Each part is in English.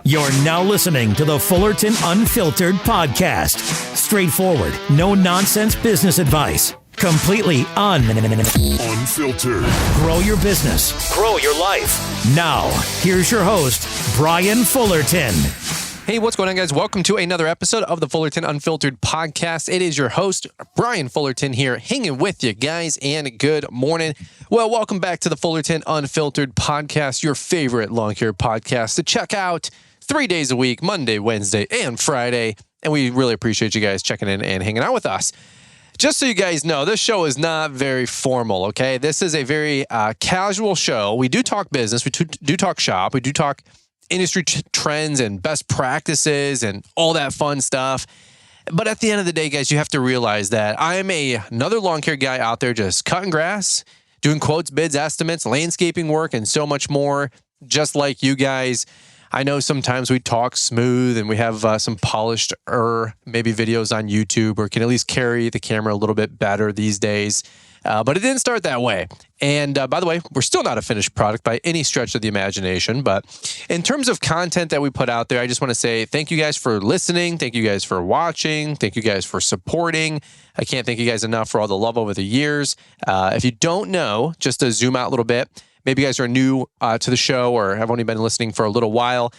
You're now listening to the Fullerton Unfiltered podcast. Straightforward, no nonsense business advice. Completely unfiltered. Grow your business. Grow your life. Now, here's your host, Brian Fullerton. Hey, what's going on, guys? Welcome to another episode of the Fullerton Unfiltered podcast. It is your host, Brian Fullerton here, hanging with you guys, and good morning. Well, welcome back to the Fullerton Unfiltered podcast, your favorite lawn care podcast to check out 3 days a week, Monday, Wednesday, and Friday. And we really appreciate you guys checking in and hanging out with us. Just so you guys know, this show is not very formal, okay? This is a very casual show. We do talk business. We do talk shop. We do talk industry trends and best practices and all that fun stuff. But at the end of the day, guys, you have to realize that I am another lawn care guy out there just cutting grass, doing quotes, bids, estimates, landscaping work, and so much more, just like you guys. I know sometimes we talk smooth and we have some polished maybe videos on YouTube, or can at least carry the camera a little bit better these days. But it didn't start that way. And by the way, we're still not a finished product by any stretch of the imagination. But in terms of content that we put out there, I just want to say thank you guys for listening. Thank you guys for watching. Thank you guys for supporting. I can't thank you guys enough for all the love over the years. If you don't know, just to zoom out a little bit, maybe you guys are new to the show or have only been listening for a little while.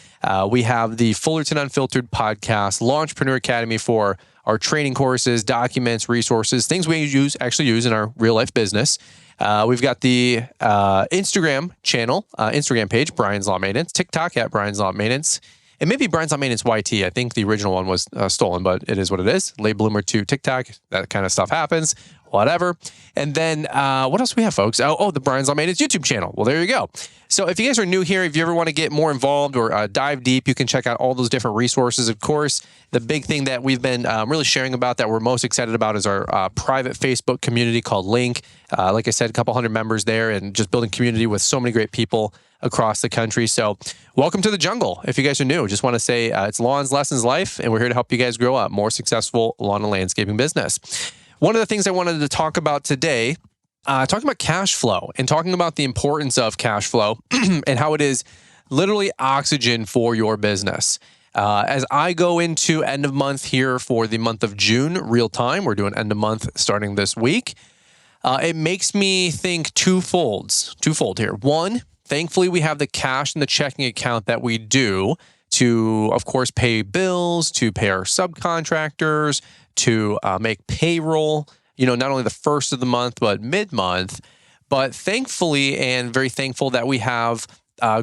We have the Fullerton Unfiltered podcast, Launchpreneur Academy, for our training courses, documents, resources, things we actually use in our real life business. We've got the Instagram channel, Instagram page, Brian's Lawn Maintenance, TikTok at Brian's Lawn Maintenance, and maybe Brian's Lawn Maintenance YT. I think the original one was stolen, but it is what it is. Late bloomer to TikTok, that kind of stuff happens. Whatever. And then what else do we have, folks? Oh, the Brian's Lawn Maintenance YouTube channel. Well, there you go. So if you guys are new here, if you ever want to get more involved or dive deep, you can check out all those different resources. Of course, the big thing that we've been really sharing about that we're most excited about is our private Facebook community called Link. Like I said, a couple hundred members there, and just building community with so many great people across the country. So welcome to the jungle. If you guys are new, just want to say it's Lawns, Lessons, Life, and we're here to help you guys grow up more successful lawn and landscaping business. One of the things I wanted to talk about today, talking about cash flow and talking about the importance of cash flow and how it is literally oxygen for your business. As I go into end of month here for the month of June, real time, we're doing end of month starting this week. It makes me think twofold here. One, thankfully we have the cash in the checking account that we do to, of course, pay bills, to pay our subcontractors, to make payroll, not only the first of the month, but mid-month. But thankfully, and very thankful that we have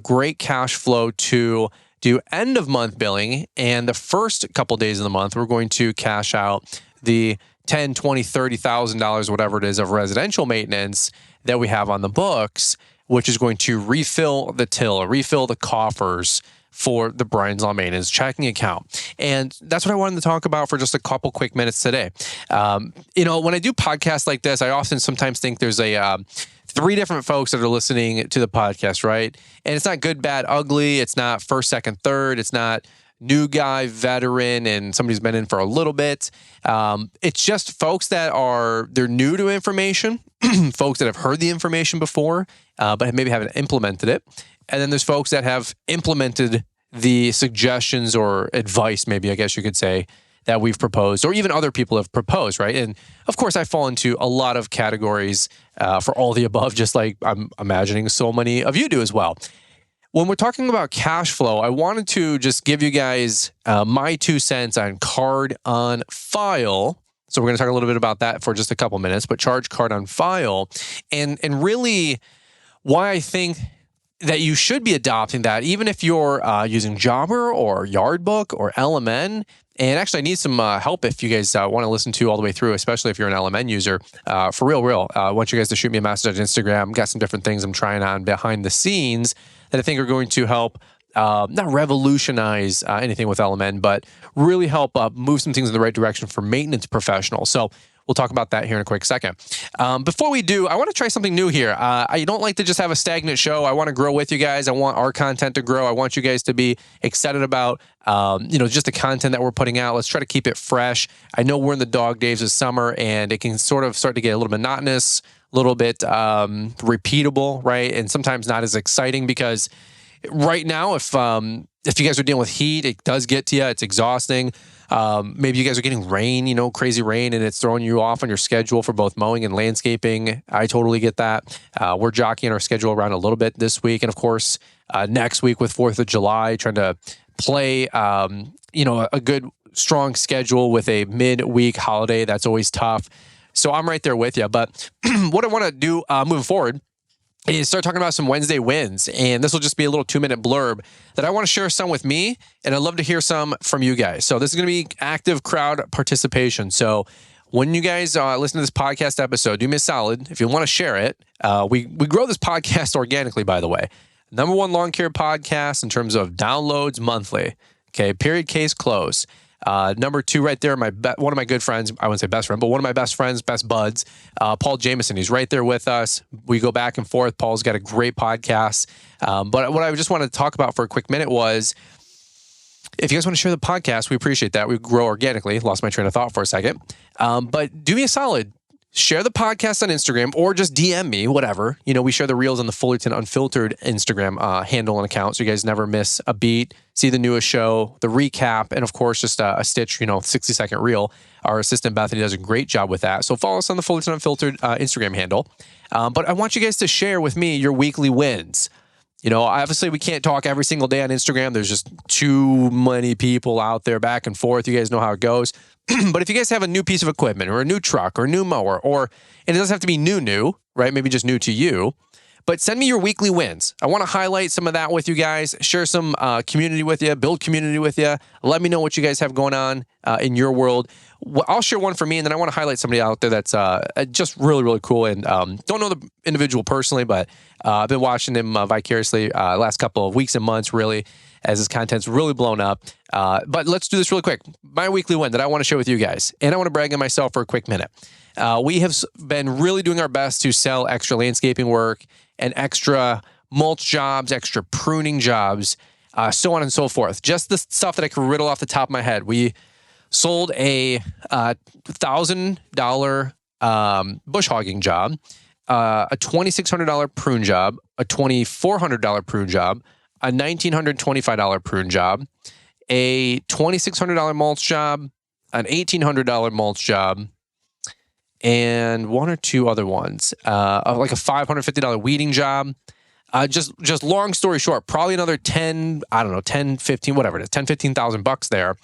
great cash flow to do end of month billing. And the first couple days of the month, we're going to cash out the $10,000, $20,000, $30,000, whatever it is, of residential maintenance that we have on the books, which is going to refill the till, refill the coffers for the Brian's Lawn Maintenance checking account. And that's what I wanted to talk about for just a couple quick minutes today. When I do podcasts like this, I often sometimes think there's three different folks that are listening to the podcast, right? And it's not good, bad, ugly. It's not first, second, third. It's not new guy, veteran, and somebody's been in for a little bit. It's just folks that they're new to information, folks that have heard the information before, but maybe haven't implemented it. And then there's folks that have implemented the suggestions or advice, maybe I guess you could say, that we've proposed, or even other people have proposed, right? And of course, I fall into a lot of categories for all the above, just like I'm imagining so many of you do as well. When we're talking about cash flow, I wanted to just give you guys my 2 cents on card on file. So we're going to talk a little bit about that for just a couple minutes, but charge card on file, and really why I think that you should be adopting that, even if you're using Jobber or Yardbook or LMN. And actually, I need some help if you guys want to listen to all the way through, especially if you're an LMN user. For real. I want you guys to shoot me a message on Instagram. Got some different things I'm trying on behind the scenes that I think are going to help not revolutionize anything with LMN, but really help move some things in the right direction for maintenance professionals. So we'll talk about that here in a quick second. Before we do, I want to try something new here. I don't like to just have a stagnant show. I want to grow with you guys. I want our content to grow. I want you guys to be excited about, just the content that we're putting out. Let's try to keep it fresh. I know we're in the dog days of summer, and it can sort of start to get a little monotonous, a little bit repeatable, right? And sometimes not as exciting because right now, if you guys are dealing with heat, it does get to you. It's exhausting. Maybe you guys are getting rain, crazy rain, and it's throwing you off on your schedule for both mowing and landscaping. I totally get that. We're jockeying our schedule around a little bit this week. And of course, next week with 4th of July, trying to play, a good, strong schedule with a midweek holiday. That's always tough. So I'm right there with you. But what I want to do moving forward is start talking about some Wednesday wins. And this will just be a little 2-minute blurb that I want to share some with me. And I'd love to hear some from you guys. So this is going to be active crowd participation. So when you guys listen to this podcast episode, do me a solid. If you want to share it, we grow this podcast organically, by the way. Number 1 lawn care podcast in terms of downloads monthly. Okay, period, case, close. Number 2 right there, one of my good friends, I wouldn't say best friend, but one of my best friends, best buds, Paul Jameson. He's right there with us. We go back and forth. Paul's got a great podcast. But what I just wanted to talk about for a quick minute was, if you guys want to share the podcast, we appreciate that. We grow organically. Lost my train of thought for a second. But do me a solid. Share the podcast on Instagram or just DM me, whatever. We share the reels on the Fullerton Unfiltered Instagram handle and account, so you guys never miss a beat, see the newest show, the recap, and of course, just a stitch, 60-second reel. Our assistant Bethany does a great job with that. So follow us on the Fullerton Unfiltered Instagram handle. But I want you guys to share with me your weekly wins. Obviously we can't talk every single day on Instagram. There's just too many people out there back and forth. You guys know how it goes. But if you guys have a new piece of equipment or a new truck or a new mower, and it doesn't have to be new, right? Maybe just new to you, but send me your weekly wins. I want to highlight some of that with you guys, share some community with you, build community with you. Let me know what you guys have going on in your world. I'll share one for me, and then I want to highlight somebody out there that's just really, really cool. And don't know the individual personally, but I've been watching him vicariously last couple of weeks and months, really, as his content's really blown up. But let's do this really quick. My weekly win that I want to share with you guys, and I want to brag on myself for a quick minute. We have been really doing our best to sell extra landscaping work and extra mulch jobs, extra pruning jobs, so on and so forth. Just the stuff that I can riddle off the top of my head. We sold a $1,000 bush hogging job, a $2,600 prune job, a $2,400 prune job, a $1,925 prune job, a $2,600 mulch job, an $1,800 mulch job, and one or two other ones, like a $550 weeding job. Just long story short, probably another 10, 15, whatever it is, 10, 15,000 bucks there.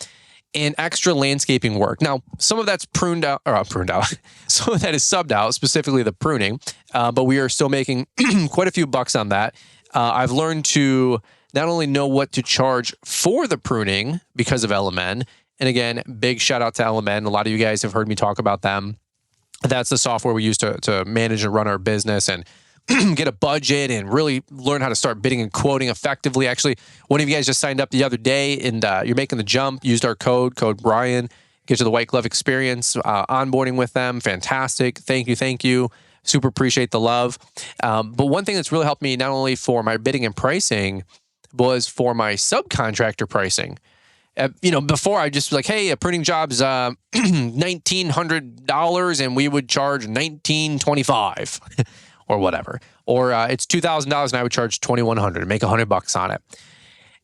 And extra landscaping work. Now, some of that's pruned out. Some of that is subbed out, specifically the pruning. But we are still making quite a few bucks on that. I've learned to not only know what to charge for the pruning because of LMN. And again, big shout out to LMN. A lot of you guys have heard me talk about them. That's the software we use to manage and run our business and get a budget and really learn how to start bidding and quoting effectively. Actually, one of you guys just signed up the other day and you're making the jump, used our code Brian, get you the white glove experience, onboarding with them. Fantastic. Thank you. Super appreciate the love. But one thing that's really helped me not only for my bidding and pricing was for my subcontractor pricing. Before I just was like, hey, a pruning job's $1,900 and we would charge $1,925. Or whatever, or it's $2,000 and I would charge $2,100 and make $100 on it.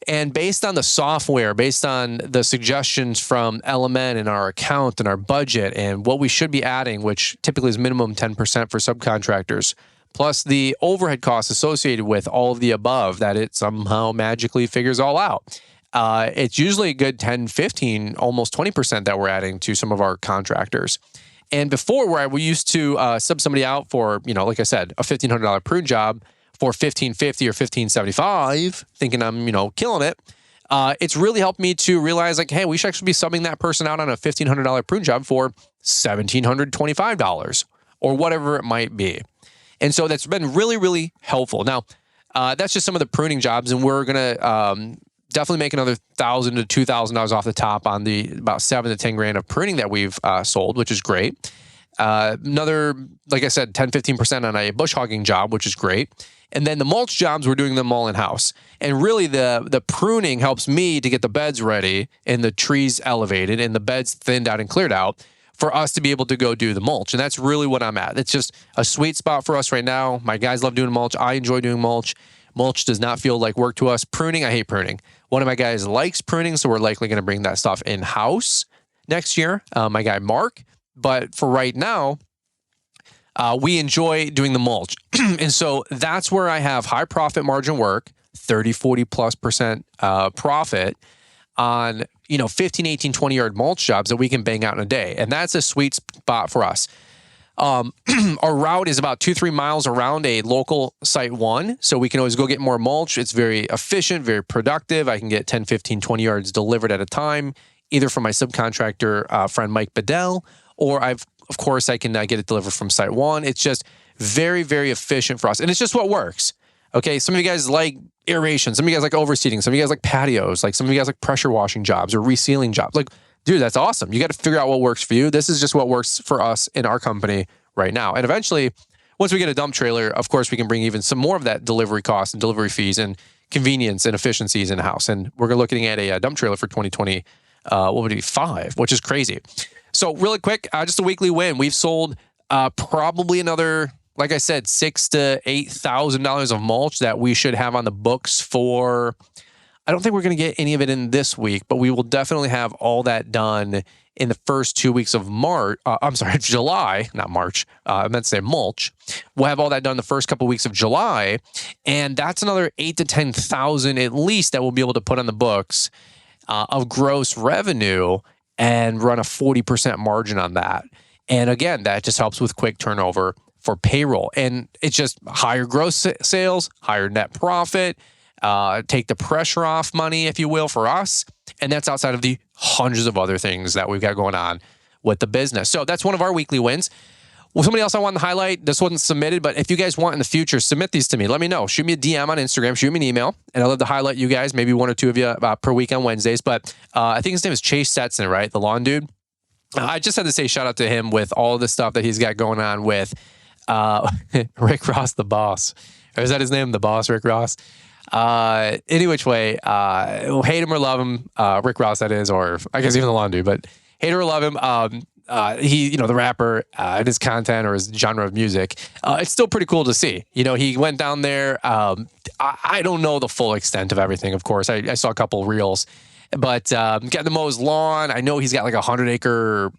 And based on the software, based on the suggestions from LMN and our account and our budget and what we should be adding, which typically is minimum 10% for subcontractors, plus the overhead costs associated with all of the above that it somehow magically figures all out. It's usually a good 10, 15, almost 20% that we're adding to some of our contractors. And before, where we used to sub somebody out for, like I said, a $1,500 prune job for $1,550 or $1,575, thinking I'm, killing it. It's really helped me to realize, like, hey, we should actually be subbing that person out on a $1,500 prune job for $1,725 or whatever it might be. And so that's been really, really helpful. Now, that's just some of the pruning jobs, and we're going to definitely make another $1,000 to $2,000 off the top on the about $7,000 to $10,000 of pruning that we've sold, which is great. Another, like I said, 10, 15% on a bush hogging job, which is great. And then the mulch jobs, we're doing them all in-house. And really the pruning helps me to get the beds ready and the trees elevated and the beds thinned out and cleared out for us to be able to go do the mulch. And that's really what I'm at. It's just a sweet spot for us right now. My guys love doing mulch. I enjoy doing mulch. Mulch does not feel like work to us. Pruning, I hate pruning. One of my guys likes pruning, so we're likely going to bring that stuff in-house next year, my guy Mark. But for right now, we enjoy doing the mulch. And so that's where I have high profit margin work, 30, 40+% profit on, 15, 18, 20 yard mulch jobs that we can bang out in a day. And that's a sweet spot for us. Our route is about 2-3 miles around a local site one. So we can always go get more mulch. It's very efficient, very productive. I can get 10, 15, 20 yards delivered at a time, either from my subcontractor friend, Mike Bedell, or of course, I can get it delivered from site one. It's just very, very efficient for us. And it's just what works. Okay. Some of you guys like aeration. Some of you guys like overseeding. Some of you guys like patios. Like some of you guys like pressure washing jobs or resealing jobs. Like, dude, that's awesome. You got to figure out what works for you. This is just what works for us in our company right now. And eventually, once we get a dump trailer, of course, we can bring even some more of that delivery cost and delivery fees and convenience and efficiencies in house. And we're looking at a dump trailer for 2020, what would it be, 5, which is crazy. So really quick, just a weekly win. We've sold probably another, like I said, $6,000 to $8,000 of mulch that we should have on the books for. I don't think we're going to get any of it in this week, but we will definitely have all that done in the first 2 weeks of July, not March. I meant to say mulch. We'll have all that done the first couple of weeks of July, and that's another 8,000 to 10,000 at least that we'll be able to put on the books of gross revenue and run a 40% margin on that. And again, that just helps with quick turnover for payroll. And it's just higher gross sales, higher net profit, take the pressure off money, if you will, for us. And that's outside of the hundreds of other things that we've got going on with the business. So that's one of our weekly wins. Well, somebody else I wanted to highlight, this wasn't submitted, but if you guys want in the future, submit these to me. Let me know. Shoot me a DM on Instagram, shoot me an email, and I'd love to highlight you guys, maybe 1 or 2 of you per week on Wednesdays. But I think his name is Chase Stetson, right? The lawn dude. I just had to say shout out to him with all the stuff that he's got going on with Rick Ross, the boss. Or is that his name? The boss, Rick Ross? Any which way, hate him or love him, Rick Ross that is, or I guess even the lawn dude, but hate or love him. He, the rapper, and his content or his genre of music, it's still pretty cool to see. He went down there. I don't know the full extent of everything, of course. I saw a couple of reels, but got to mow his lawn. I know he's got like a 100-acre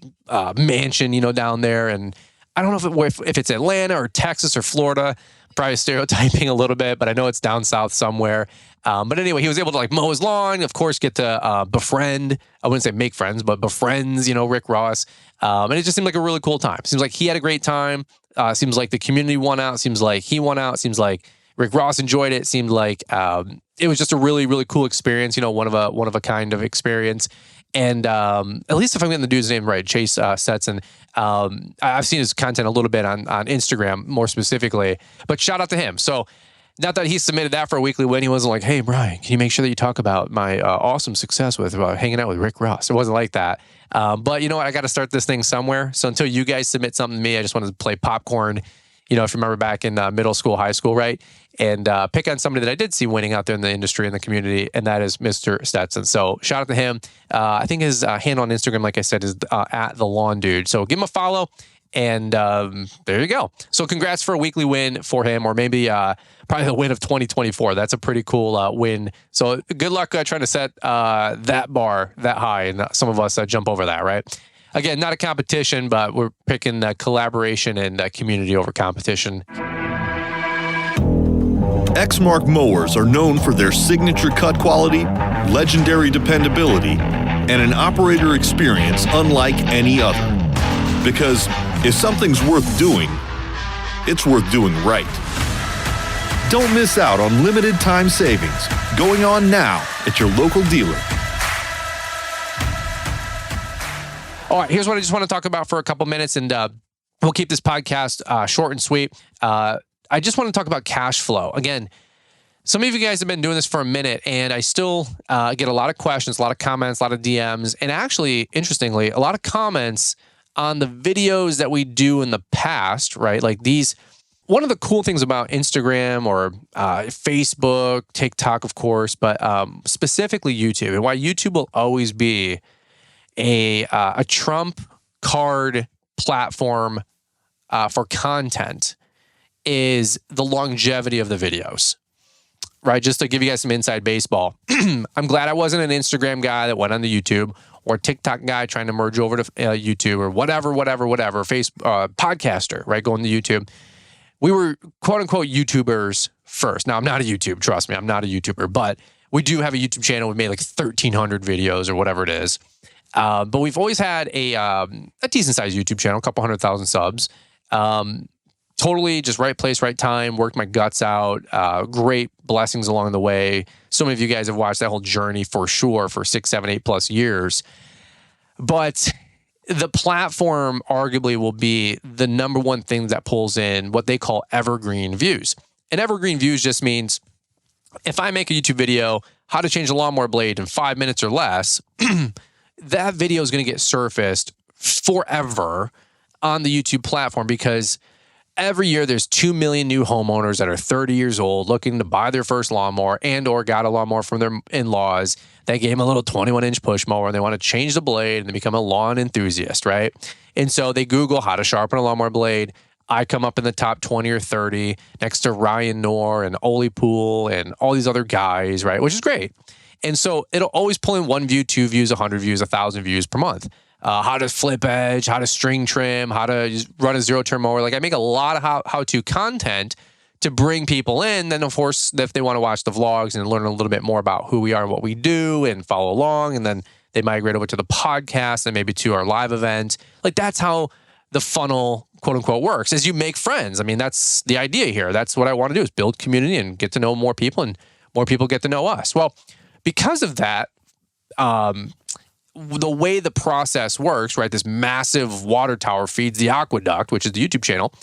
mansion, down there. And I don't know if it's Atlanta or Texas or Florida. Probably stereotyping a little bit, but I know it's down south somewhere. But anyway, he was able to like mow his lawn, of course, get to befriend, I wouldn't say make friends, but befriends, Rick Ross. And it just seemed like a really cool time. Seems like he had a great time. Seems like the community won out. Seems like he won out. Seems like Rick Ross enjoyed it. Seemed like it was just a really, really cool experience, one of a kind of experience. And at least if I'm getting the dude's name right, Chase Stetson, I've seen his content a little bit on Instagram more specifically, but shout out to him. So not that he submitted that for a weekly win. He wasn't like, hey, Brian, can you make sure that you talk about my awesome success with hanging out with Rick Ross? It wasn't like that. But you know what? I got to start this thing somewhere. So until you guys submit something to me, I just wanted to play popcorn, if you remember back in middle school, high school, right? And pick on somebody that I did see winning out there in the industry and the community, and that is Mr. Stetson. So shout out to him. I think his handle on Instagram, like I said, is at the lawn dude. So give him a follow, and there you go. So congrats for a weekly win for him, or maybe probably the win of 2024. That's a pretty cool win. So good luck trying to set that bar that high, and some of us jump over that, right? Again, not a competition, but we're picking collaboration and community over competition. Exmark mowers are known for their signature cut quality, legendary dependability, and an operator experience unlike any other. Because if something's worth doing, it's worth doing right. Don't miss out on limited time savings going on now at your local dealer. All right, here's what I just want to talk about for a couple minutes, and we'll keep this podcast short and sweet. I just want to talk about cash flow. Again, some of you guys have been doing this for a minute, and I still get a lot of questions, a lot of comments, a lot of DMs, and actually, interestingly, a lot of comments on the videos that we do in the past, right? Like these. One of the cool things about Instagram or Facebook, TikTok, of course, but specifically YouTube, and why YouTube will always be a trump card platform for content, is the longevity of the videos. right? Just to give you guys some inside baseball. I'm glad I wasn't an Instagram guy that went on the YouTube, or TikTok guy trying to merge over to YouTube, or whatever, podcaster, right? Going to YouTube. We were quote unquote YouTubers first. Now, I'm not a YouTube, trust me, I'm not a YouTuber, but we do have a YouTube channel. We've made like 1,300 videos or whatever it is. But we've always had a decent sized YouTube channel, a couple 100,000 subs. Totally just right place, right time, worked my guts out. Great blessings along the way. So many of you guys have watched that whole journey for sure for 6, 7, 8+ years. But the platform arguably will be the number one thing that pulls in what they call evergreen views. And evergreen views just means if I make a YouTube video, how to change a lawnmower blade in 5 minutes or less, that video is going to get surfaced forever on the YouTube platform, because every year there's 2 million new homeowners that are 30 years old looking to buy their first lawnmower and or got a lawnmower from their in-laws. They gave them a little 21-inch push mower and they want to change the blade and they become a lawn enthusiast, right? And so they Google how to sharpen a lawnmower blade. I come up in the top 20 or 30 next to Ryan Knorr and Oli Pool and all these other guys, right? Which is great. And so it'll always pull in 1 view, 2 views, 100 views, 1,000 views per month. How to flip edge, how to string trim, how to run a zero-turn mower. Like, I make a lot of how-to content to bring people in. Then, of course, if they want to watch the vlogs and learn a little bit more about who we are and what we do and follow along, and then they migrate over to the podcast and maybe to our live event. Like, that's how the funnel, quote unquote, works, is you make friends. I mean, that's the idea here. That's what I want to do, is build community and get to know more people, and more people get to know us. Well, because of that, the way the process works, right? This massive water tower feeds the aqueduct, which is the YouTube channel.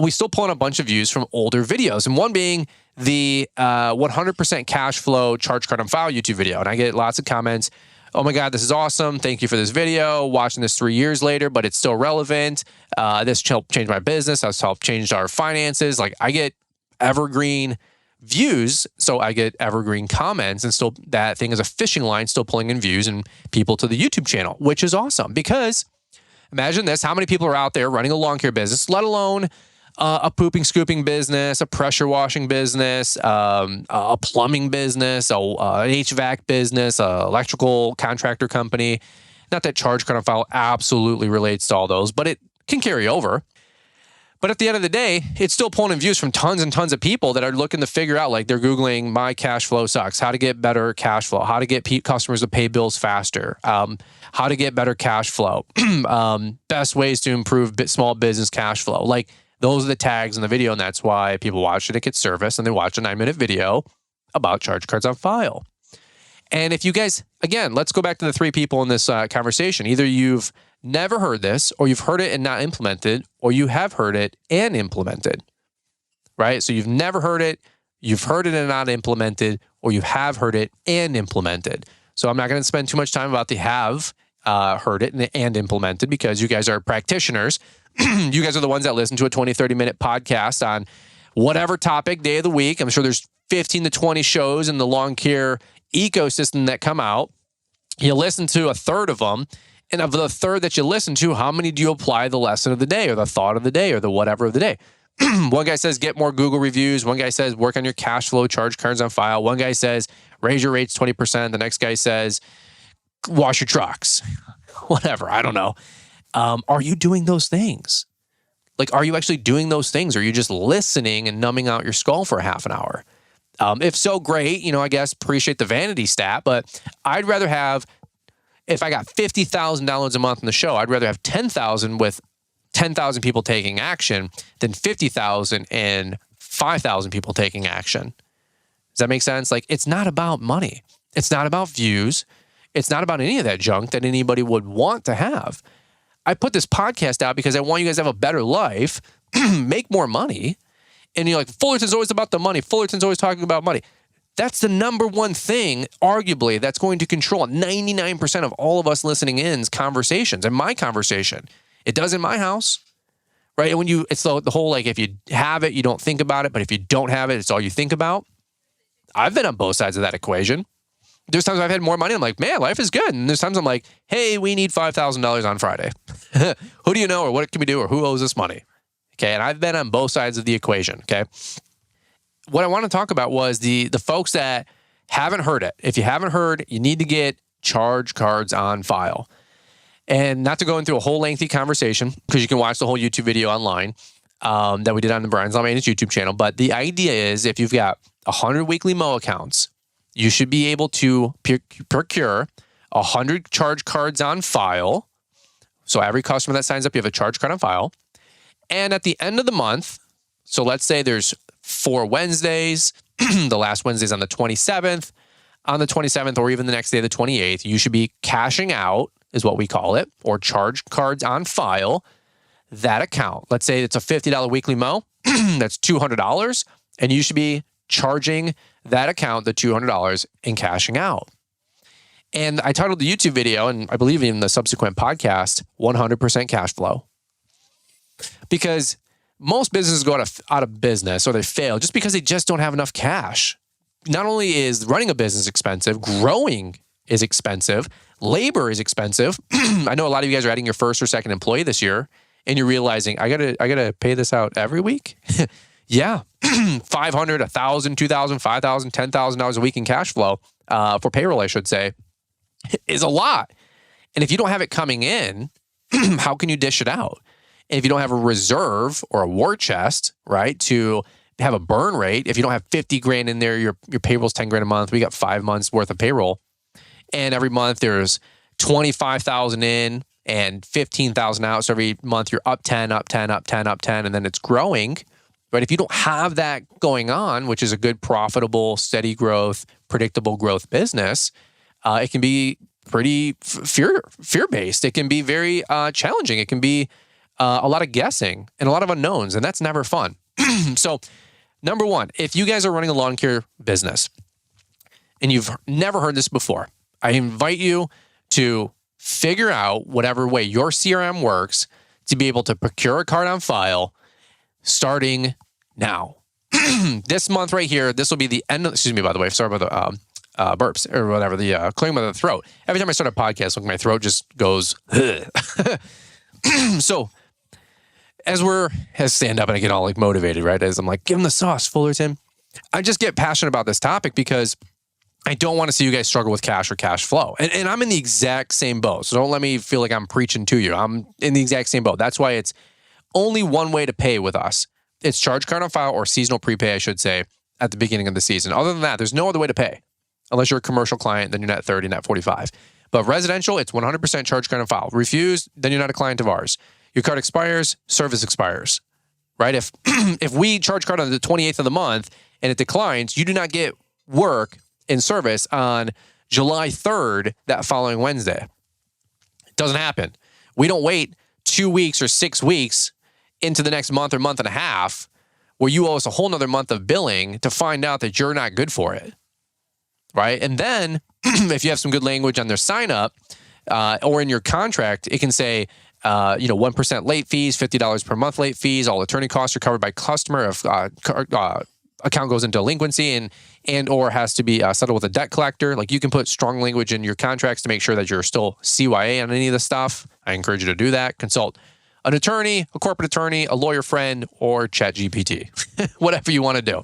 We still pull in a bunch of views from older videos, and one being the 100% cash flow charge card on file YouTube video. And I get lots of comments. Oh my God, this is awesome. Thank you for this video. Watching this 3 years later, but it's still relevant. This helped change my business. This helped change our finances. Like, I get evergreen views, so I get evergreen comments, and still that thing is a fishing line, still pulling in views and people to the YouTube channel, which is awesome. Because imagine this, how many people are out there running a lawn care business, let alone a pooping, scooping business, a pressure washing business, a plumbing business, an HVAC business, an electrical contractor company. Not that charge card on file absolutely relates to all those, but it can carry over. But at the end of the day, it's still pulling in views from tons and tons of people that are looking to figure out, like, they're Googling my cash flow sucks, how to get better cash flow, how to get customers to pay bills faster, how to get better cash flow, best ways to improve small business cash flow. Like, those are the tags in the video, and that's why people watch it. It gets service, and they watch a 9-minute video about charge cards on file. And if you guys, again, let's go back to the 3 people in this conversation. Either you've never heard this, or you've heard it and not implemented, or you have heard it and implemented, right? So you've never heard it, you've heard it and not implemented, or you have heard it and implemented. So I'm not going to spend too much time about the have heard it and implemented, because you guys are practitioners. You guys are the ones that listen to a 20, 30-minute podcast on whatever topic, day of the week. I'm sure there's 15 to 20 shows in the lawn care ecosystem that come out. You listen to a third of them. And of the third that you listen to, how many do you apply the lesson of the day, or the thought of the day, or the whatever of the day? One guy says, get more Google reviews. One guy says, work on your cash flow, charge cards on file. One guy says, raise your rates 20%. The next guy says, wash your trucks. Whatever, I don't know. Are you doing those things? Like, are you actually doing those things? Or are you just listening and numbing out your skull for half an hour? If so, great. I guess appreciate the vanity stat, but I'd rather have, if I got 50,000 downloads a month in the show, I'd rather have 10,000 with 10,000 people taking action than 50,000 and 5,000 people taking action. Does that make sense? Like, it's not about money. It's not about views. It's not about any of that junk that anybody would want to have. I put this podcast out because I want you guys to have a better life, make more money. And you're like, Fullerton's always about the money. Fullerton's always talking about money. That's the number one thing, arguably, that's going to control 99% of all of us listening in's conversations, and my conversation. It does in my house, right? And it's the whole, like, if you have it, you don't think about it, but if you don't have it, it's all you think about. I've been on both sides of that equation. There's times I've had more money, I'm like, man, life is good. And there's times I'm like, hey, we need $5,000 on Friday. Who do you know, or what can we do, or who owes us money? Okay, and I've been on both sides of the equation, okay? what I want to talk about was the folks that haven't heard it. If you haven't heard, you need to get charge cards on file. And not to go into a whole lengthy conversation, because you can watch the whole YouTube video online that we did on the Brian's Law Maintenance YouTube channel. But the idea is if you've got 100 weekly Mo accounts, you should be able to procure 100 charge cards on file. So every customer that signs up, you have a charge card on file. And at the end of the month, so let's say there's 4 Wednesdays, the last Wednesday's on the 27th. On the 27th or even the next day, the 28th, you should be cashing out, is what we call it, or charge cards on file, that account. Let's say it's a $50 weekly Mo. That's $200. And you should be charging that account the $200 and cashing out. And I titled the YouTube video, and I believe in the subsequent podcast, 100% cash flow. Because most businesses go out of business or they fail just because they just don't have enough cash. Not only is running a business expensive, growing is expensive, labor is expensive. I know a lot of you guys are adding your first or second employee this year, and you're realizing I gotta pay this out every week. Yeah, $500, $1,000, $2,000, $5,000, $10,000 a week in cash flow for payroll, I should say, is a lot. And if you don't have it coming in, how can you dish it out? And if you don't have a reserve or a war chest, right, to have a burn rate, if you don't have 50 grand in there, your payroll's 10 grand a month. We got 5 months worth of payroll. And every month there's 25,000 in and 15,000 out. So every month you're up 10, up 10, up 10, up 10, and then it's growing, right? If you don't have that going on, which is a good, profitable, steady growth, predictable growth business, it can be pretty fear-based. It can be very challenging. It can be a lot of guessing and a lot of unknowns, and that's never fun. So, number one, if you guys are running a lawn care business and you've never heard this before, I invite you to figure out whatever way your CRM works to be able to procure a card on file starting now. This month right here, this will be the end of, excuse me, by the way, sorry about the burps or whatever, the clearing of the throat. Every time I start a podcast, my throat just goes, So, as stand up and I get all like motivated, right? As I'm like, give them the sauce, Fullerton. I just get passionate about this topic because I don't want to see you guys struggle with cash or cash flow. And I'm in the exact same boat. So don't let me feel like I'm preaching to you. I'm in the exact same boat. That's why it's only one way to pay with us. It's charge card on file or seasonal prepay, I should say, at the beginning of the season. Other than that, there's no other way to pay. Unless you're a commercial client, then you're net 30, net 45. But residential, it's 100% charge card on file. Refuse, then you're not a client of ours. Your card expires, service expires, right? If we charge card on the 28th of the month and it declines, you do not get work in service on July 3rd, that following Wednesday. It doesn't happen. We don't wait 2 weeks or 6 weeks into the next month or month and a half where you owe us a whole nother month of billing to find out that you're not good for it, right? And then if you have some good language on their sign up or in your contract, it can say, 1% late fees, $50 per month late fees. All attorney costs are covered by customer if account goes into delinquency and or has to be settled with a debt collector. Like you can put strong language in your contracts to make sure that you're still CYA on any of the stuff. I encourage you to do that. Consult an attorney, a corporate attorney, a lawyer friend, or ChatGPT, whatever you want to do.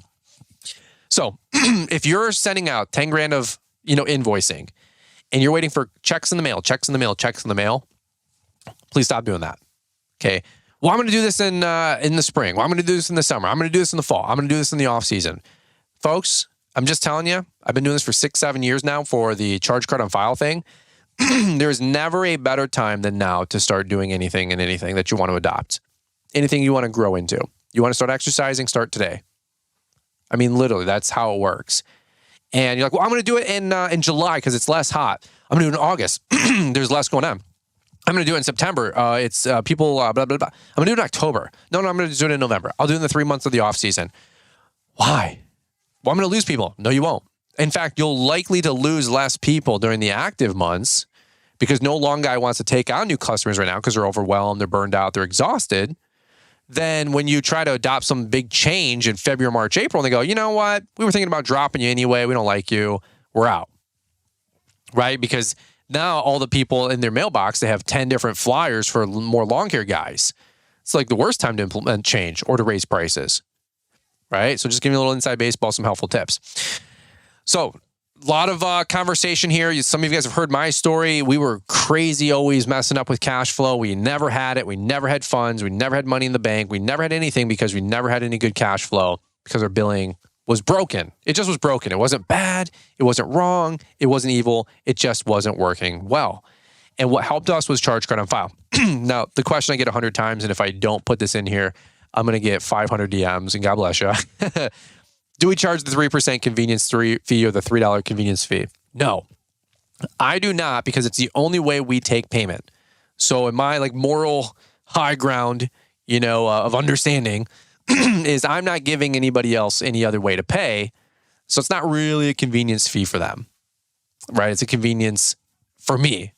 So if you're sending out 10 grand of invoicing and you're waiting for checks in the mail, please stop doing that. Okay. Well, I'm going to do this in the spring. Well, I'm going to do this in the summer. I'm going to do this in the fall. I'm going to do this in the off season. Folks, I'm just telling you, I've been doing this for 6-7 years now for the charge card on file thing. There's never a better time than now to start doing anything that you want to adopt. Anything you want to grow into. You want to start exercising, start today. I mean, literally, that's how it works. And you're like, well, I'm going to do it in July because it's less hot. I'm going to do it in August. There's less going on. I'm going to do it in September. It's people, blah, blah, blah. I'm going to do it in October. No, I'm going to do it in November. I'll do it in the 3 months of the off season. Why? Well, I'm going to lose people. No, you won't. In fact, you'll likely to lose less people during the active months because no lawn guy wants to take on new customers right now because they're overwhelmed, they're burned out, they're exhausted. Then when you try to adopt some big change in February, March, April, and they go, you know what? We were thinking about dropping you anyway. We don't like you. We're out. Right? Because now all the people in their mailbox, they have 10 different flyers for more lawn care guys. It's like the worst time to implement change or to raise prices. right? So just giving you a little inside baseball, some helpful tips. So a lot of conversation here. Some of you guys have heard my story. We were crazy, always messing up with cash flow. We never had it. We never had funds. We never had money in the bank. We never had anything because we never had any good cash flow because our billing was broken. It just was broken. It wasn't bad. It wasn't wrong. It wasn't evil. It just wasn't working well. And what helped us was charge card on file. Now, the question I get 100 times, and if I don't put this in here, I'm going to get 500 DMs, and God bless you. Do we charge the 3% convenience fee or the $3 convenience fee? No, I do not, because it's the only way we take payment. So in my moral high ground, of understanding, is I'm not giving anybody else any other way to pay. So it's not really a convenience fee for them, right? It's a convenience for me.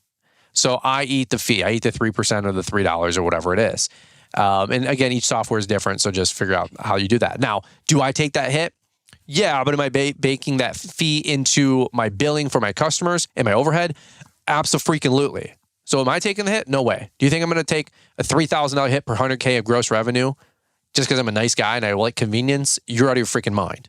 So I eat the fee. I eat the 3% or the $3 or whatever it is. And again, each software is different. So just figure out how you do that. Now, do I take that hit? Yeah, but am I baking that fee into my billing for my customers and my overhead? Abso-freaking-lutely. So am I taking the hit? No way. Do you think I'm going to take a $3,000 hit per 100K of gross revenue just because I'm a nice guy and I like convenience? You're out of your freaking mind.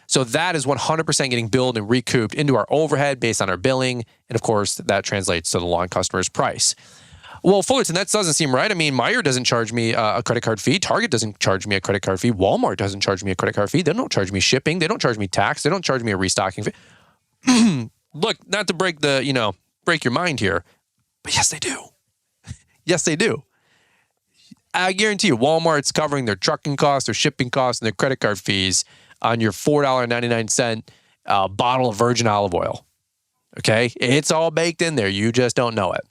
So that is 100% getting billed and recouped into our overhead based on our billing. And of course, that translates to the lawn customer's price. Well, Fullerton, that doesn't seem right. I mean, Meijer doesn't charge me a credit card fee. Target doesn't charge me a credit card fee. Walmart doesn't charge me a credit card fee. They don't charge me shipping. They don't charge me tax. They don't charge me a restocking fee. Look, not to break your mind here, but yes, they do. Yes, they do. I guarantee you, Walmart's covering their trucking costs, their shipping costs, and their credit card fees on your $4.99 bottle of virgin olive oil. Okay? It's all baked in there. You just don't know it.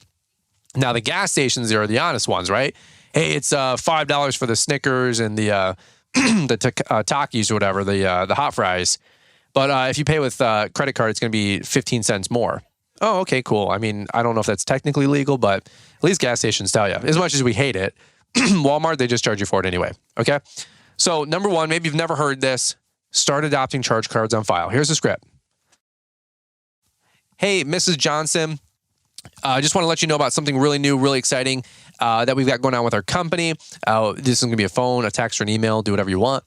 Now, the gas stations are the honest ones, right? Hey, it's $5 for the Snickers and the Takis or whatever, the hot fries. But if you pay with credit card, it's going to be 15 cents more. Oh, okay, cool. I mean, I don't know if that's technically legal, but at least gas stations tell you. As much as we hate it, Walmart, they just charge you for it anyway, okay? So, number one, maybe you've never heard this. Start adopting charge cards on file. Here's the script. Hey, Mrs. Johnson, I just want to let you know about something really new, really exciting that we've got going on with our company. This is going to be a phone, a text, or an email. Do whatever you want.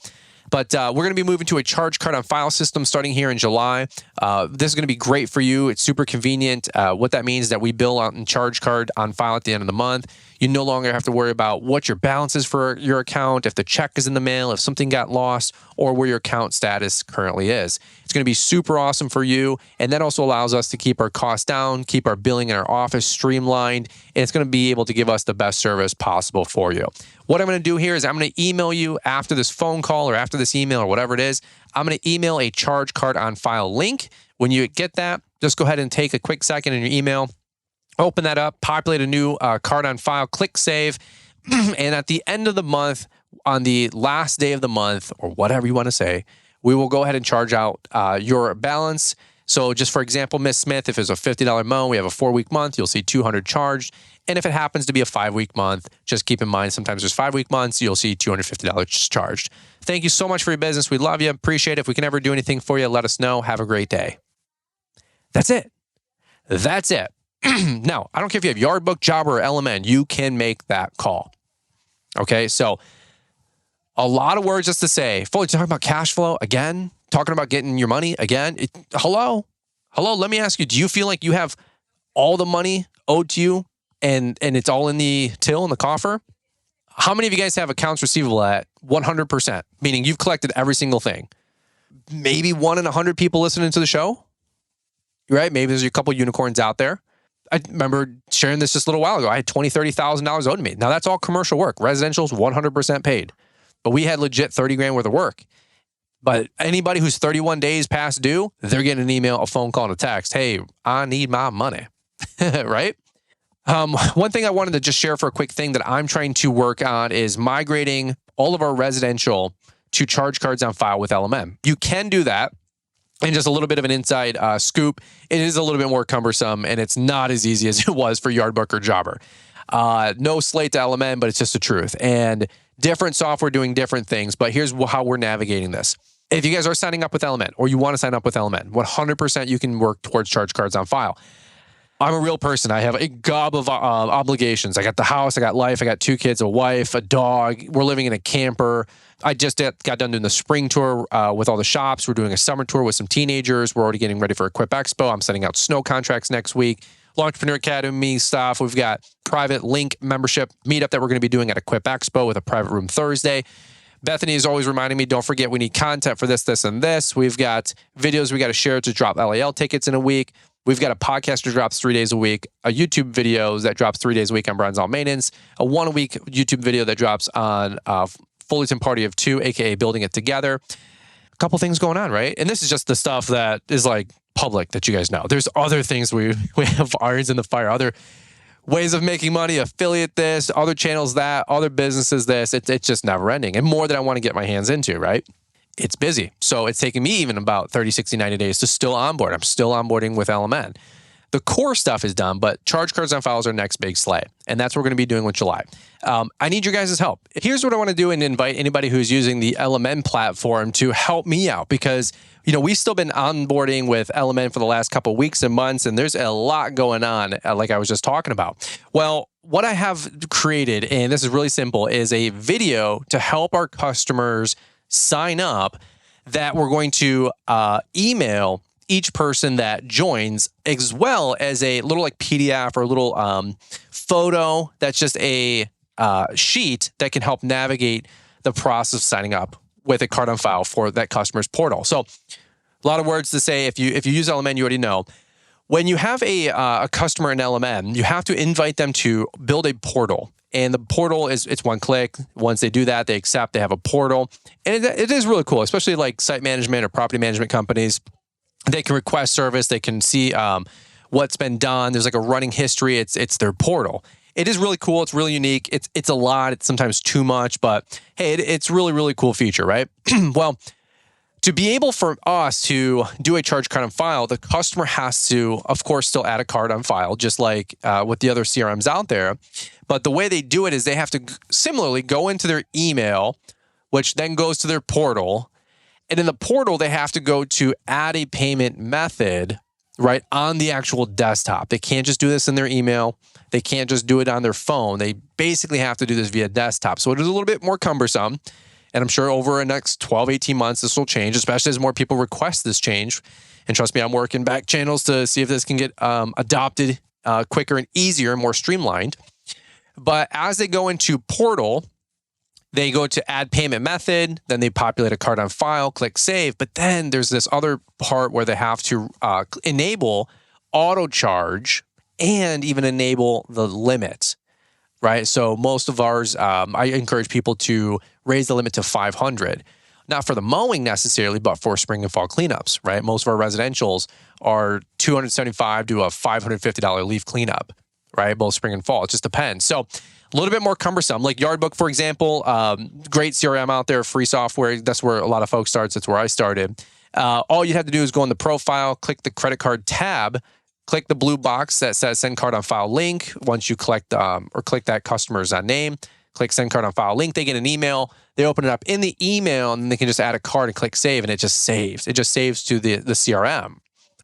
But we're going to be moving to a charge card on file system starting here in July. This is going to be great for you. It's super convenient. What that means is that we bill out in charge card on file at the end of the month. You no longer have to worry about what your balance is for your account, if the check is in the mail, if something got lost, or where your account status currently is. It's going to be super awesome for you. And that also allows us to keep our costs down, keep our billing in our office streamlined, and it's going to be able to give us the best service possible for you. What I'm going to do here is I'm going to email you after this phone call or after this email or whatever it is. I'm going to email a charge card on file link. When you get that, just go ahead and take a quick second in your email, open that up, populate a new card on file, click save. And at the end of the month, on the last day of the month, or whatever you want to say, we will go ahead and charge out your balance. So just for example, Miss Smith, if it's a $50 mow, we have a 4-week month, you'll see $200 charged. And if it happens to be a 5-week month, just keep in mind, sometimes there's 5-week months, you'll see $250 charged. Thank you so much for your business. We love you. Appreciate it. If we can ever do anything for you, let us know. Have a great day. That's it. That's it. Now, I don't care if you have Yardbook, Jobber, or LMN, you can make that call. Okay, so a lot of words just to say. Fully talking about cash flow again, talking about getting your money again. Hello, let me ask you, do you feel like you have all the money owed to you and it's all in the till, in the coffer? How many of you guys have accounts receivable at 100%, meaning you've collected every single thing? Maybe 1 in 100 people listening to the show, right? Maybe there's a couple unicorns out there. I remember sharing this just a little while ago. I had $20,000, $30,000 owed to me. Now that's all commercial work. Residential's 100% paid. But we had legit 30 grand worth of work. But anybody who's 31 days past due, they're getting an email, a phone call, and a text. Hey, I need my money, right? One thing I wanted to just share for a quick thing that I'm trying to work on is migrating all of our residential to charge cards on file with LMM. You can do that. And just a little bit of an inside scoop, it is a little bit more cumbersome, and it's not as easy as it was for Yardbook or Jobber. No slate to LMN, but it's just the truth. And different software doing different things, but here's how we're navigating this. If you guys are signing up with LMN, or you want to sign up with LMN, 100% you can work towards charge cards on file. I'm a real person. I have a gob of obligations. I got the house, I got life, I got 2 kids, a wife, a dog. We're living in a camper. I just got done doing the spring tour with all the shops. We're doing a summer tour with some teenagers. We're already getting ready for Equip Expo. I'm sending out snow contracts next week. Entrepreneur Academy stuff. We've got private link membership meetup that we're going to be doing at Equip Expo with a private room Thursday. Bethany is always reminding me, don't forget we need content for this, this, and this. We've got videos we got to share to drop LAL tickets in a week. We've got a podcast that drops 3 days a week, a YouTube video that drops 3 days a week on Brian's All Maintenance, a 1-a-week YouTube video that drops on Fullerton Party of 2, aka Building It Together. A couple things going on, right? And this is just the stuff that is like public that you guys know. There's other things we have irons in the fire, other ways of making money, affiliate this, other channels that, other businesses this. It's just never ending. And more that I want to get my hands into, right? It's busy. So it's taking me even about 30, 60, 90 days to still onboard. I'm still onboarding with LMN. The core stuff is done, but charge cards on file is our next big slay. And that's what we're going to be doing with July. I need your guys' help. Here's what I want to do and invite anybody who's using the LMN platform to help me out because, we've still been onboarding with LMN for the last couple of weeks and months, and there's a lot going on, like I was just talking about. Well, what I have created, and this is really simple, is a video to help our customers sign up that we're going to email each person that joins, as well as a little like PDF or a little photo that's just a sheet that can help navigate the process of signing up with a card on file for that customer's portal. So a lot of words to say. If you use LMN, you already know. When you have a customer in LMN, you have to invite them to build a portal. And the portal it's one click. Once they do that, they accept, they have a portal. And it is really cool, especially like site management or property management companies. They can request service. They can see what's been done. There's like a running history. It's their portal. It is really cool. It's really unique. It's a lot. It's sometimes too much, but hey, it's really, really cool feature, right? Well, to be able for us to do a charge card on file, the customer has to, of course, still add a card on file, just like with the other CRMs out there. But the way they do it is they have to similarly go into their email, which then goes to their portal. And in the portal, they have to go to add a payment method, right, on the actual desktop. They can't just do this in their email. They can't just do it on their phone. They basically have to do this via desktop. So it is a little bit more cumbersome. And I'm sure over the next 12, 18 months, this will change, especially as more people request this change. And trust me, I'm working back channels to see if this can get adopted quicker and easier and more streamlined. But as they go into portal, they go to add payment method, then they populate a card on file, click save. But then there's this other part where they have to enable auto charge and even enable the limit, right? So most of ours, I encourage people to raise the limit to 500. Not for the mowing necessarily, but for spring and fall cleanups, right? Most of our residentials are $275 to a $550 leaf cleanup, right? Both spring and fall. It just depends. So a little bit more cumbersome. Like Yardbook, for example, great CRM out there, free software. That's where a lot of folks start. That's where I started. All you have to do is go in the profile, click the credit card tab, click the blue box that says send card on file link. Once you collect or click that customer's name, click send card on file link, they get an email. They open it up in the email and they can just add a card and click save and it just saves. It just saves to the CRM,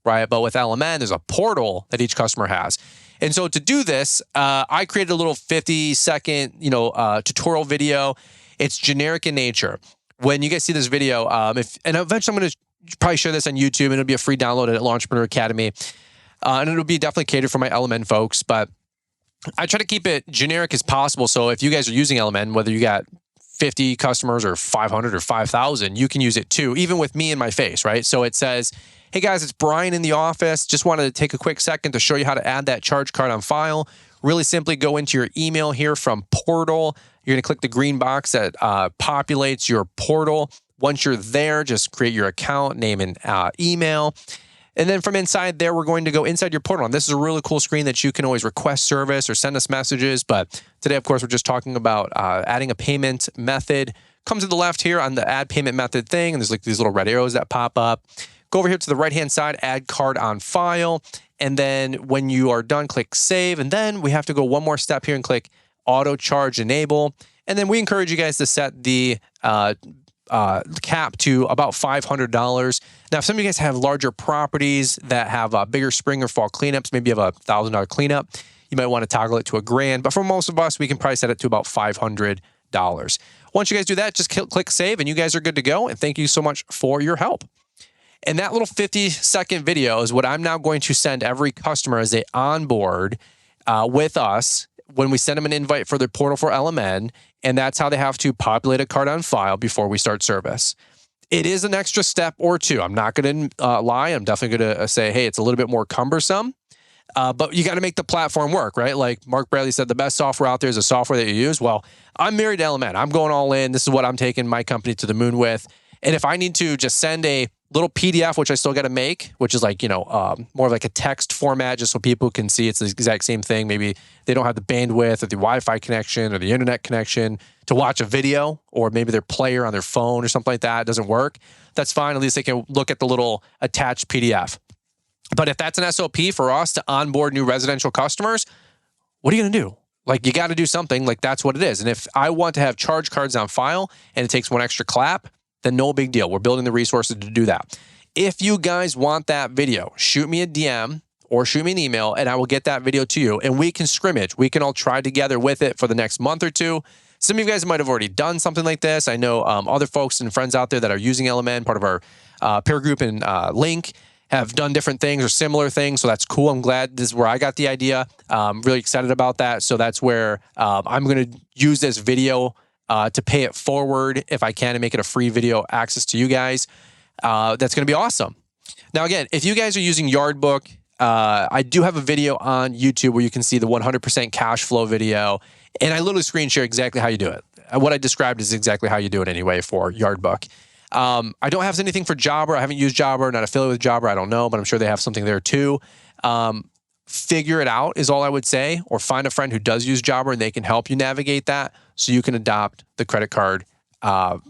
right? But with LMN, there's a portal that each customer has. And so to do this, I created a little 50-second, tutorial video. It's generic in nature. When you guys see this video, and eventually I'm going to probably share this on YouTube, and it'll be a free download at Entrepreneur Academy, and it'll be definitely catered for my LMN folks. But I try to keep it generic as possible. So if you guys are using LMN, whether you got 50 customers or 500 or 5,000, you can use it too, even with me in my face, right? So it says, hey guys, it's Brian in the office. Just wanted to take a quick second to show you how to add that charge card on file. Really simply go into your email here from portal. You're going to click the green box that populates your portal. Once you're there, just create your account, name and email. And then from inside there, we're going to go inside your portal. And this is a really cool screen that you can always request service or send us messages. But today, of course, we're just talking about adding a payment method. Come to the left here on the add payment method thing. And there's like these little red arrows that pop up. Go over here to the right-hand side, add card on file. And then when you are done, click save. And then we have to go one more step here and click auto charge enable. And then we encourage you guys to set the cap to about $500. Now, if some of you guys have larger properties that have bigger spring or fall cleanups, maybe you have a $1,000 cleanup, you might want to toggle it to $1,000. But for most of us, we can price set it to about $500. Once you guys do that, just click save and you guys are good to go. And thank you so much for your help. And that little 50-second video is what I'm now going to send every customer as they onboard with us when we send them an invite for their portal for LMN. And that's how they have to populate a card on file before we start service. It is an extra step or two. I'm not going to lie. I'm definitely going to say, hey, it's a little bit more cumbersome. But you got to make the platform work, right? Like Mark Bradley said, the best software out there is a software that you use. Well, I'm married to LMN. I'm going all in. This is what I'm taking my company to the moon with. And if I need to just send a little PDF, which I still got to make, which is like, more of like a text format, just so people can see it's the exact same thing. Maybe they don't have the bandwidth or the Wi-Fi connection or the internet connection to watch a video, or maybe their player on their phone or something like that doesn't work. That's fine. At least they can look at the little attached PDF. But if that's an SOP for us to onboard new residential customers, what are you going to do? Like, you got to do something. Like, that's what it is. And if I want to have charge cards on file and it takes one extra clap, then no big deal. We're building the resources to do that. If you guys want that video, shoot me a DM or shoot me an email and I will get that video to you and we can scrimmage. We can all try together with it for the next month or two. Some of you guys might have already done something like this. I know other folks and friends out there that are using LMN, part of our peer group and link, have done different things or similar things. So that's cool. I'm glad this is where I got the idea. I'm really excited about that. So that's where I'm going to use this video to pay it forward if I can and make it a free video access to you guys. That's going to be awesome. Now, again, if you guys are using Yardbook, I do have a video on YouTube where you can see the 100% cash flow video. And I literally screen share exactly how you do it. What I described is exactly how you do it anyway for Yardbook. I don't have anything for Jobber. I haven't used Jobber, not affiliated with Jobber. I don't know, but I'm sure they have something there too. Figure it out is all I would say, or find a friend who does use Jobber and they can help you navigate that so you can adopt the credit card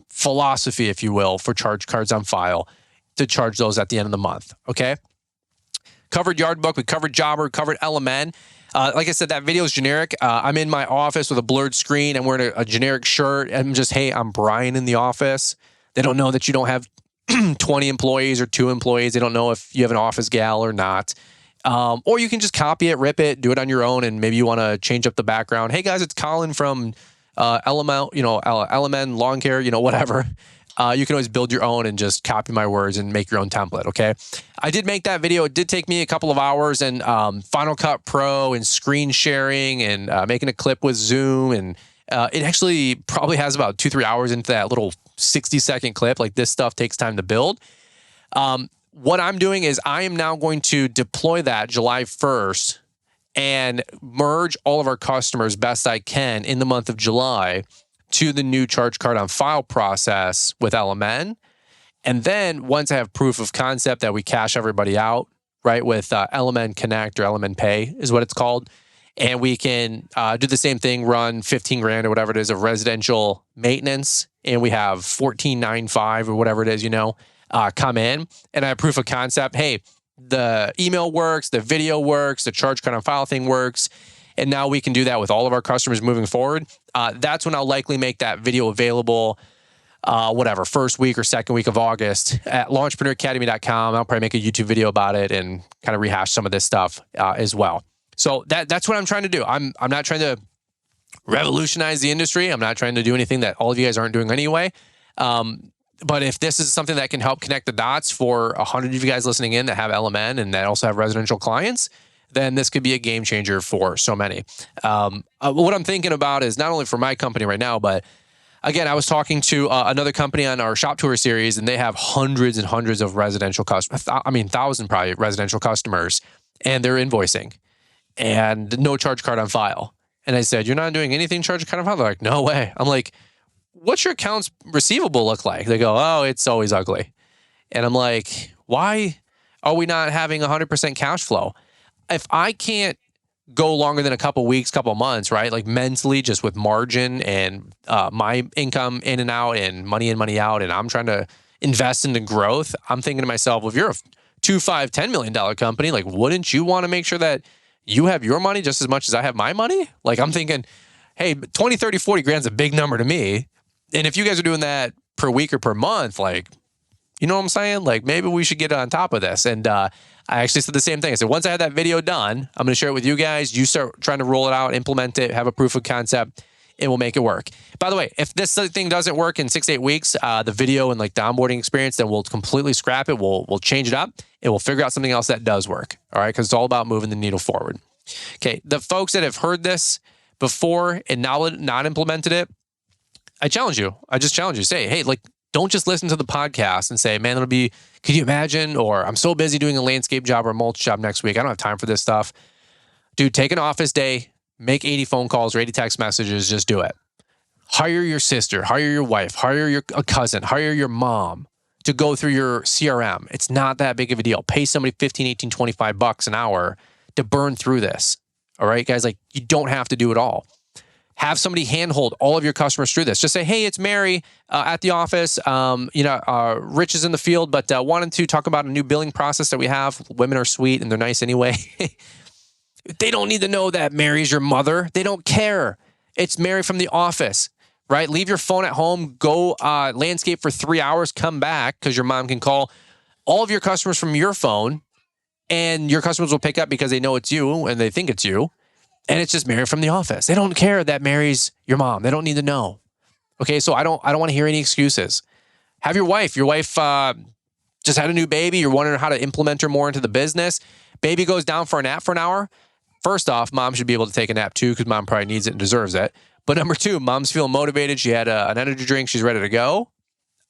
philosophy, if you will, for charge cards on file to charge those at the end of the month. Okay. Covered Yardbook. We covered Jobber, covered LMN. Like I said, that video is generic. I'm in my office with a blurred screen. I'm wearing a generic shirt. I'm just, hey, I'm Brian in the office. They don't know that you don't have 20 employees or 2 employees. They don't know if you have an office gal or not. Or you can just copy it, rip it, do it on your own, and maybe you want to change up the background. Hey guys, it's Colin from LMN Lawn Care, whatever. You can always build your own and just copy my words and make your own template, okay? I did make that video. It did take me a couple of hours, and Final Cut Pro and screen sharing and making a clip with Zoom, and it actually probably has about 2-3 hours into that little 60-second clip. Like, this stuff takes time to build. What I'm doing is I am now going to deploy that July 1st and merge all of our customers best I can in the month of July to the new charge card on file process with LMN. And then once I have proof of concept that we cash everybody out, right, with LMN Connect or LMN Pay is what it's called. And we can do the same thing, run 15 grand or whatever it is of residential maintenance. And we have 14.95 or whatever it is, come in. And I have proof of concept. Hey, the email works, the video works, the charge card on file thing works. And now we can do that with all of our customers moving forward. That's when I'll likely make that video available, first week or second week of August at launchpreneuracademy.com. I'll probably make a YouTube video about it and kind of rehash some of this stuff as well. So that's what I'm trying to do. I'm not trying to revolutionize the industry. I'm not trying to do anything that all of you guys aren't doing anyway. But if this is something that can help connect the dots for 100 of you guys listening in that have LMN and that also have residential clients, then this could be a game changer for so many. What I'm thinking about is not only for my company right now, but again, I was talking to another company on our shop tour series, and they have hundreds and hundreds of residential customers. 1,000 probably residential customers, and they're invoicing and no charge card on file. And I said, "You're not doing anything charge card on file?" They're like, "No way." I'm like, "What's your accounts receivable look like?" They go, "Oh, it's always ugly." And I'm like, "Why are we not having 100% cash flow?" If I can't go longer than a couple weeks, couple months, right? Like mentally, just with margin and my income in and out and money in, money out, and I'm trying to invest into growth, I'm thinking to myself, well, if you're a $2, $5, $10 million company, like, wouldn't you want to make sure that you have your money just as much as I have my money? Like, I'm thinking, hey, 20, 30, 40 grand's a big number to me. And if you guys are doing that per week or per month, like, you know what I'm saying? Like, maybe we should get on top of this. And I actually said the same thing. I said, once I had that video done, I'm going to share it with you guys. You start trying to roll it out, implement it, have a proof of concept, and we'll make it work. By the way, if this thing doesn't work in 6 to 8 weeks, the video and like the onboarding experience, then we'll completely scrap it. We'll change it up, and we'll figure out something else that does work. All right, because it's all about moving the needle forward. Okay, the folks that have heard this before and now not implemented it, I challenge you. I just challenge you. Say, hey, like, don't just listen to the podcast and say, man, could you imagine? Or I'm so busy doing a landscape job or a mulch job next week. I don't have time for this stuff. Dude, take an office day, make 80 phone calls or 80 text messages. Just do it. Hire your sister, hire your wife, hire a cousin, hire your mom to go through your CRM. It's not that big of a deal. Pay somebody $15, $18, $25 an hour to burn through this. All right, guys, like, you don't have to do it all. Have somebody handhold all of your customers through this. Just say, hey, it's Mary at the office. Rich is in the field, but wanted to talk about a new billing process that we have. Women are sweet and they're nice anyway. They don't need to know that Mary's your mother. They don't care. It's Mary from the office, right? Leave your phone at home, go landscape for 3 hours, come back because your mom can call all of your customers from your phone, and your customers will pick up because they know it's you and they think it's you. And it's just Mary from the office. They don't care that Mary's your mom. They don't need to know. Okay, so I don't want to hear any excuses. Have your wife. Your wife just had a new baby. You're wondering how to implement her more into the business. Baby goes down for a nap for an hour. First off, mom should be able to take a nap too because mom probably needs it and deserves it. But number two, mom's feeling motivated. She had an energy drink. She's ready to go.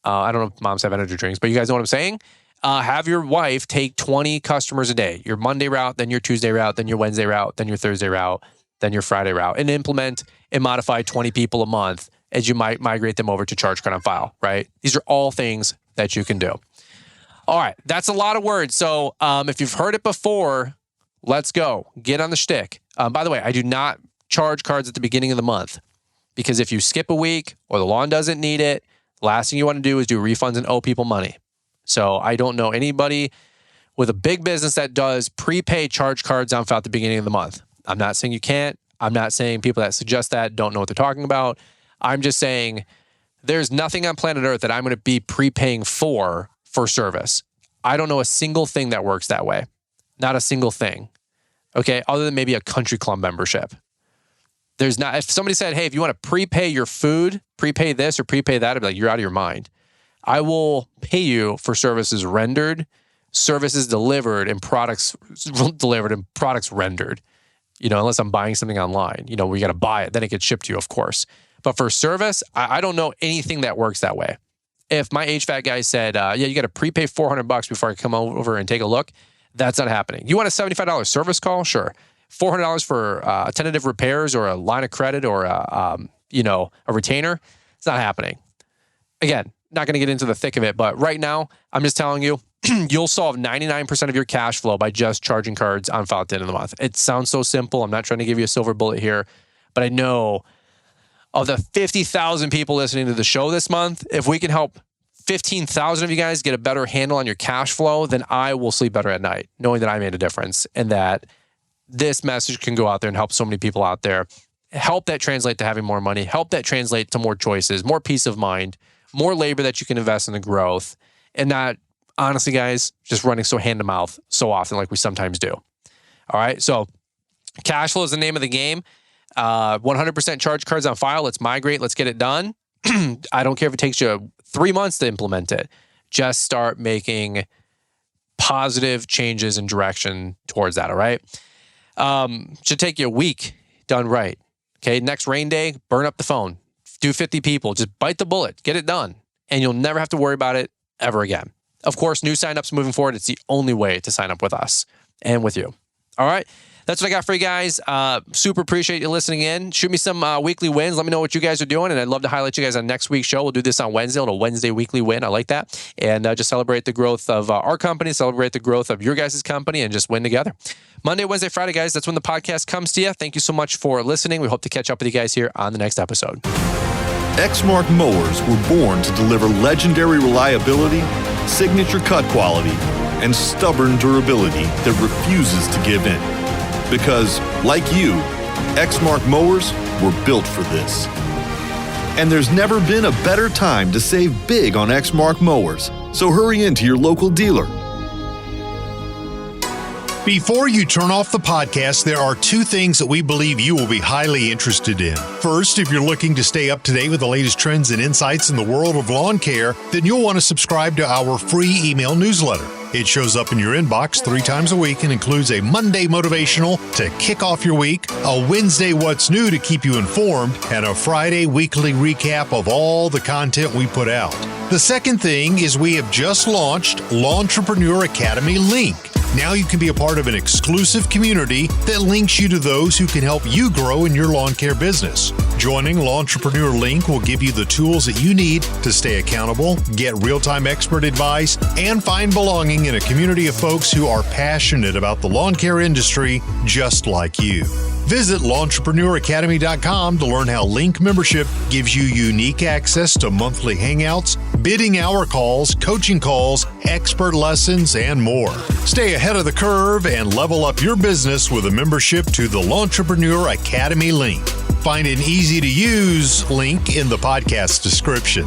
I don't know if moms have energy drinks, but you guys know what I'm saying? Have your wife take 20 customers a day, your Monday route, then your Tuesday route, then your Wednesday route, then your Thursday route, then your Friday route, and implement and modify 20 people a month as you might migrate them over to charge card on file, right? These are all things that you can do. All right, that's a lot of words. So if you've heard it before, let's go. Get on the shtick. By the way, I do not charge cards at the beginning of the month because if you skip a week or the lawn doesn't need it, the last thing you want to do is do refunds and owe people money. So I don't know anybody with a big business that does prepay charge cards on file at the beginning of the month. I'm not saying you can't. I'm not saying people that suggest that don't know what they're talking about. I'm just saying there's nothing on planet Earth that I'm going to be prepaying for service. I don't know a single thing that works that way. Not a single thing. Okay, other than maybe a country club membership. There's not. If somebody said, hey, if you want to prepay your food, prepay this or prepay that, I'd be like, you're out of your mind. I will pay you for services rendered, services delivered, and products delivered and products rendered. You know, unless I'm buying something online, you know, we got to buy it, then it gets shipped to you, of course. But for service, I don't know anything that works that way. If my HVAC guy said, yeah, you got to prepay $400 before I come over and take a look, that's not happening. You want a $75 service call? Sure. $400 for tentative repairs or a line of credit or a retainer? It's not happening. Again, not going to get into the thick of it, but right now, I'm just telling you, you'll solve 99% of your cash flow by just charging cards on file at the end of the month. It sounds so simple. I'm not trying to give you a silver bullet here, but I know of the 50,000 people listening to the show this month, if we can help 15,000 of you guys get a better handle on your cash flow, then I will sleep better at night, knowing that I made a difference and that this message can go out there and help so many people out there. Help that translate to having more money. Help that translate to more choices, more peace of mind, more labor that you can invest in the growth, and not, honestly, guys, just running so hand to mouth so often like we sometimes do. All right, so cash flow is the name of the game. 100% charge cards on file. Let's migrate. Let's get it done. I don't care if it takes you 3 months to implement it. Just start making positive changes and direction towards that, all right? Should take you a week done right. Okay, next rain day, burn up the phone. Do 50 people. Just bite the bullet. Get it done. And you'll never have to worry about it ever again. Of course, new signups moving forward, it's the only way to sign up with us and with you. All right? That's what I got for you guys. Super appreciate you listening in. Shoot me some weekly wins. Let me know what you guys are doing, and I'd love to highlight you guys on next week's show. We'll do this on Wednesday, on a Wednesday weekly win. I like that. And just celebrate the growth of our company, celebrate the growth of your guys' company, and just win together. Monday, Wednesday, Friday, guys, that's when the podcast comes to you. Thank you so much for listening. We hope to catch up with you guys here on the next episode. Exmark mowers were born to deliver legendary reliability, signature cut quality, and stubborn durability that refuses to give in. Because, like you, Exmark mowers were built for this. And there's never been a better time to save big on Exmark mowers. So hurry into your local dealer. Before you turn off the podcast, there are two things that we believe you will be highly interested in. First, if you're looking to stay up to date with the latest trends and insights in the world of lawn care, then you'll want to subscribe to our free email newsletter. It shows up in your inbox 3 times a week and includes a Monday motivational to kick off your week, a Wednesday what's new to keep you informed, and a Friday weekly recap of all the content we put out. The second thing is we have just launched Lawntrepreneur Academy Link. Now you can be a part of an exclusive community that links you to those who can help you grow in your lawn care business. Joining Lawntrepreneur Link will give you the tools that you need to stay accountable, get real-time expert advice, and find belonging in a community of folks who are passionate about the lawn care industry just like you. Visit LawnTrepreneurAcademy.com to learn how Link membership gives you unique access to monthly hangouts, bidding hour calls, coaching calls, expert lessons, and more. Stay ahead of the curve and level up your business with a membership to the Lawntrepreneur Academy Link. Find an easy-to-use link in the podcast description.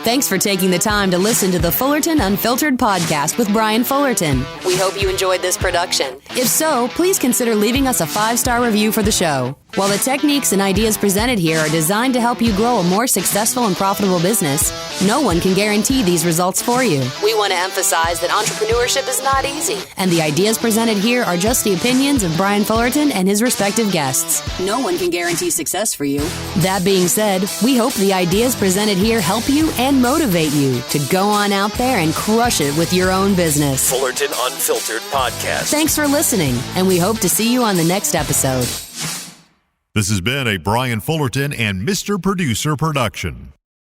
Thanks for taking the time to listen to the Fullerton Unfiltered podcast with Brian Fullerton. We hope you enjoyed this production. If so, please consider leaving us a 5-star review for the show. While the techniques and ideas presented here are designed to help you grow a more successful and profitable business, no one can guarantee these results for you. We want to emphasize that entrepreneurship is not easy, and the ideas presented here are just the opinions of Brian Fullerton and his respective guests. No one can guarantee success for you. That being said, we hope the ideas presented here help you and motivate you to go on out there and crush it with your own business. Fullerton Unfiltered Podcast. Thanks for listening, and we hope to see you on the next episode. This has been a Brian Fullerton and Mr. Producer production.